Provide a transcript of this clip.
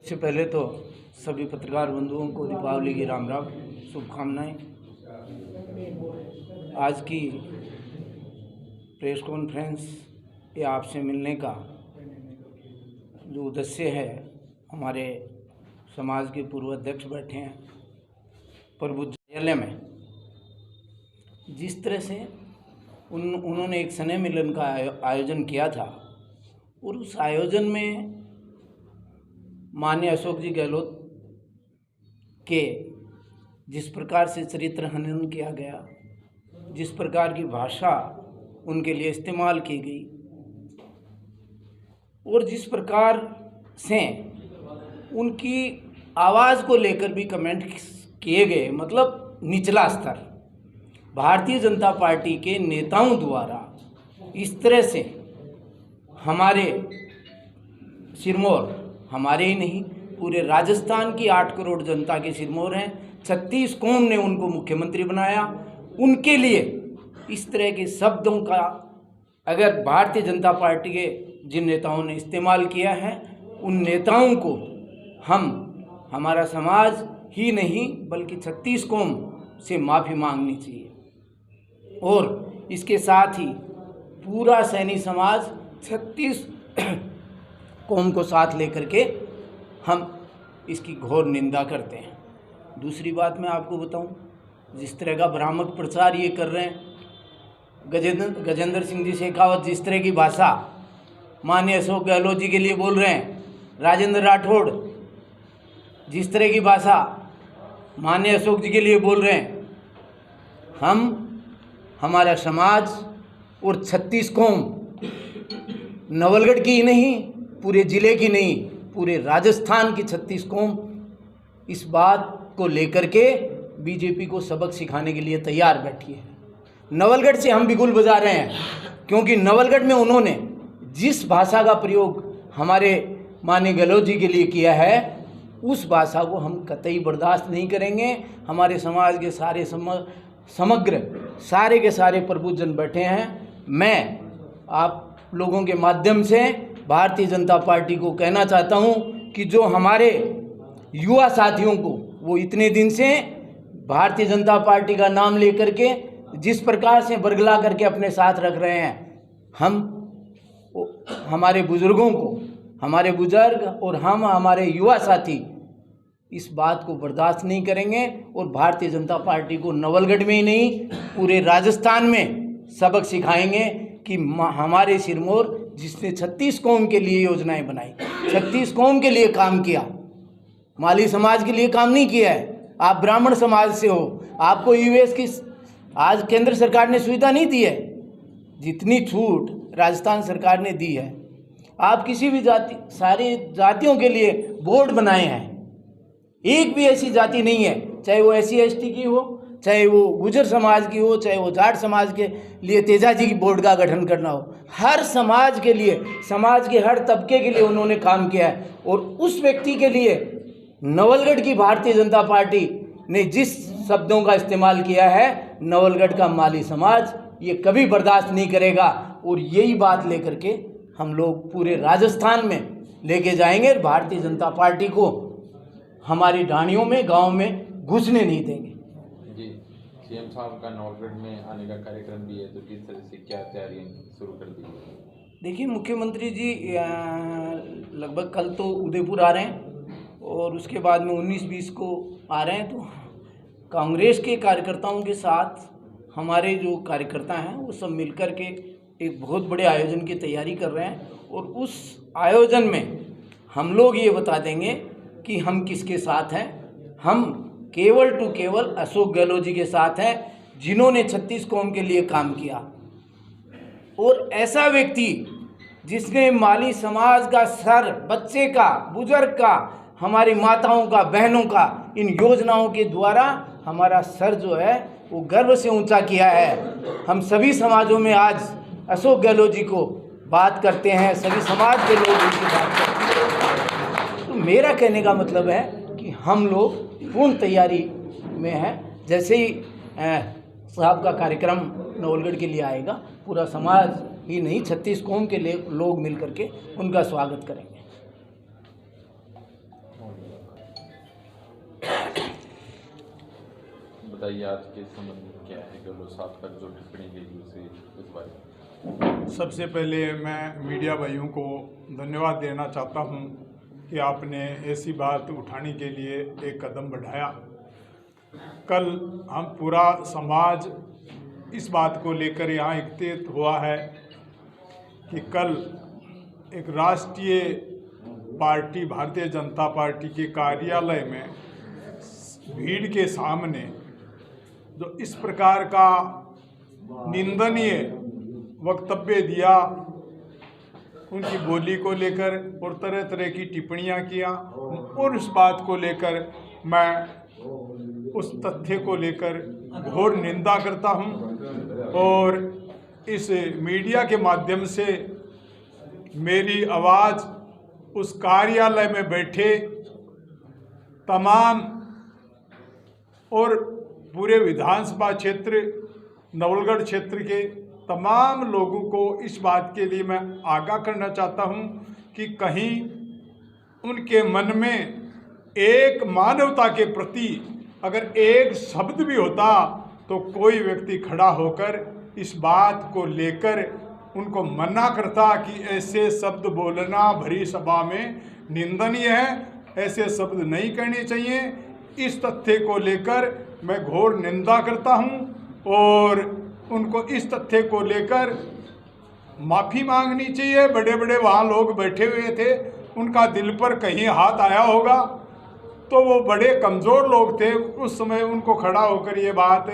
सबसे पहले तो सभी पत्रकार बंधुओं को दीपावली की राम राम शुभकामनाएं। आज की प्रेस कॉन्फ्रेंस या आपसे मिलने का जो उद्देश्य है, हमारे समाज के पूर्व अध्यक्ष बैठे हैं प्रबुद्ध न्यायालय में। जिस तरह से उन्होंने एक स्नेह मिलन का आयोजन किया था और उस आयोजन में माननीय अशोक जी गहलोत के जिस प्रकार से चरित्र हनन किया गया, जिस प्रकार की भाषा उनके लिए इस्तेमाल की गई और जिस प्रकार से उनकी आवाज़ को लेकर भी कमेंट किए गए, मतलब निचला स्तर भारतीय जनता पार्टी के नेताओं द्वारा इस तरह से हमारे सिरमौर, हमारे ही नहीं पूरे राजस्थान की 8 करोड़ जनता के सिरमौर हैं, 36 कौम ने उनको मुख्यमंत्री बनाया। उनके लिए इस तरह के शब्दों का अगर भारतीय जनता पार्टी के जिन नेताओं ने इस्तेमाल किया है, उन नेताओं को हमारा समाज ही नहीं बल्कि 36 कौम से माफ़ी मांगनी चाहिए। और इसके साथ ही पूरा सैनी समाज 36 कौम को साथ लेकर के हम इसकी घोर निंदा करते हैं। दूसरी बात मैं आपको बताऊं, जिस तरह का भ्रामक प्रचार ये कर रहे हैं, गजेंद्र सिंह जी शेखावत जिस तरह की भाषा माननीय अशोक गहलोत जी के लिए बोल रहे हैं, राजेंद्र राठौड़ जिस तरह की भाषा माननीय अशोक जी के लिए बोल रहे हैं, हमारा समाज और 36 कौम नवलगढ़ की ही नहीं, पूरे ज़िले की नहीं, पूरे राजस्थान की 36 कौम इस बात को लेकर के बीजेपी को सबक सिखाने के लिए तैयार बैठी है। नवलगढ़ से हम बिगुल बजा रहे हैं, क्योंकि नवलगढ़ में उन्होंने जिस भाषा का प्रयोग हमारे माननीय गहलोत जी के लिए किया है, उस भाषा को हम कतई बर्दाश्त नहीं करेंगे। हमारे समाज के सारे समग्र सारे के सारे प्रबुद्धजन बैठे हैं। मैं आप लोगों के माध्यम से भारतीय जनता पार्टी को कहना चाहता हूं कि जो हमारे युवा साथियों को वो इतने दिन से भारतीय जनता पार्टी का नाम लेकर के जिस प्रकार से बरगला करके अपने साथ रख रहे हैं, हमारे बुजुर्गों को, हमारे बुजुर्ग और हमारे युवा साथी इस बात को बर्दाश्त नहीं करेंगे और भारतीय जनता पार्टी को नवलगढ़ में ही नहीं पूरे राजस्थान में सबक सिखाएंगे कि हमारे सिरमौर जिसने 36 कौम के लिए योजनाएं बनाई, 36 कौम के लिए काम किया, माली समाज के लिए काम नहीं किया है। आप ब्राह्मण समाज से हो, आपको यूएस की आज केंद्र सरकार ने सुविधा नहीं दी है, जितनी छूट राजस्थान सरकार ने दी है। आप किसी भी सारी जातियों के लिए बोर्ड बनाए हैं, एक भी ऐसी जाति नहीं है, चाहे वो SC ST की हो, चाहे वो गुजर समाज की हो, चाहे वो जाट समाज के लिए तेजाजी की बोर्ड का गठन करना हो। हर समाज के लिए, समाज के हर तबके के लिए उन्होंने काम किया है। और उस व्यक्ति के लिए नवलगढ़ की भारतीय जनता पार्टी ने जिस शब्दों का इस्तेमाल किया है, नवलगढ़ का माली समाज ये कभी बर्दाश्त नहीं करेगा। और यही बात लेकर के हम लोग पूरे राजस्थान में लेके जाएंगे। भारतीय जनता पार्टी को हमारी ढाणियों में, गांव में घुसने नहीं देंगे। जी, CM साहब का नवलगढ़ में आने का कार्यक्रम भी है, तो किस तरह से क्या तैयारियां शुरू कर दी? देखिए, मुख्यमंत्री जी लगभग कल तो उदयपुर आ रहे हैं और उसके बाद में 19-20 को आ रहे हैं। तो कांग्रेस के कार्यकर्ताओं के साथ हमारे जो कार्यकर्ता हैं वो सब मिलकर के एक बहुत बड़े आयोजन की तैयारी कर रहे हैं। और उस आयोजन में हम लोग ये बता देंगे कि हम किसके साथ हैं। हम केवल टू केवल अशोक गहलोत जी के साथ हैं, जिन्होंने 36 कौम के लिए काम किया। और ऐसा व्यक्ति जिसने माली समाज का सर, बच्चे का, बुजुर्ग का, हमारी माताओं का, बहनों का इन योजनाओं के द्वारा हमारा सर जो है वो गर्व से ऊंचा किया है। हम सभी समाजों में आज अशोक गहलोत जी को बात करते हैं, सभी समाज के लोग उनकी बात करते हैं। तो मेरा कहने का मतलब है कि हम लोग पूर्ण तैयारी में हैं। जैसे ही साहब का कार्यक्रम नवलगढ़ के लिए आएगा, पूरा समाज ही नहीं 36 कौम के लोग मिल करके उनका स्वागत करेंगे। बताइए आज के संबंध में क्या है गहलोत साहब पर जो टिप्पणी गई उस बारे में। सबसे पहले मैं मीडिया भाइयों को धन्यवाद देना चाहता हूं कि आपने ऐसी बात उठाने के लिए एक कदम बढ़ाया। कल हम पूरा समाज इस बात को लेकर यहाँ एकत्रित हुआ है कि कल एक राष्ट्रीय पार्टी भारतीय जनता पार्टी के कार्यालय में भीड़ के सामने जो इस प्रकार का निंदनीय वक्तव्य दिया, उनकी बोली को लेकर और तरह तरह की टिप्पणियां किया, और उस बात को लेकर मैं उस तथ्य को लेकर घोर निंदा करता हूं और इस मीडिया के माध्यम से मेरी आवाज़ उस कार्यालय में बैठे तमाम और पूरे विधानसभा क्षेत्र नवलगढ़ क्षेत्र के तमाम लोगों को इस बात के लिए मैं आगाह करना चाहता हूं कि कहीं उनके मन में एक मानवता के प्रति अगर एक शब्द भी होता तो कोई व्यक्ति खड़ा होकर इस बात को लेकर उनको मना करता कि ऐसे शब्द बोलना भरी सभा में निंदनीय है, ऐसे शब्द नहीं कहने चाहिए। इस तथ्य को लेकर मैं घोर निंदा करता हूं और उनको इस तथ्य को लेकर माफ़ी मांगनी चाहिए। बड़े बड़े वहाँ लोग बैठे हुए थे, उनका दिल पर कहीं हाथ आया होगा, तो वो बड़े कमज़ोर लोग थे उस समय, उनको खड़ा होकर ये बात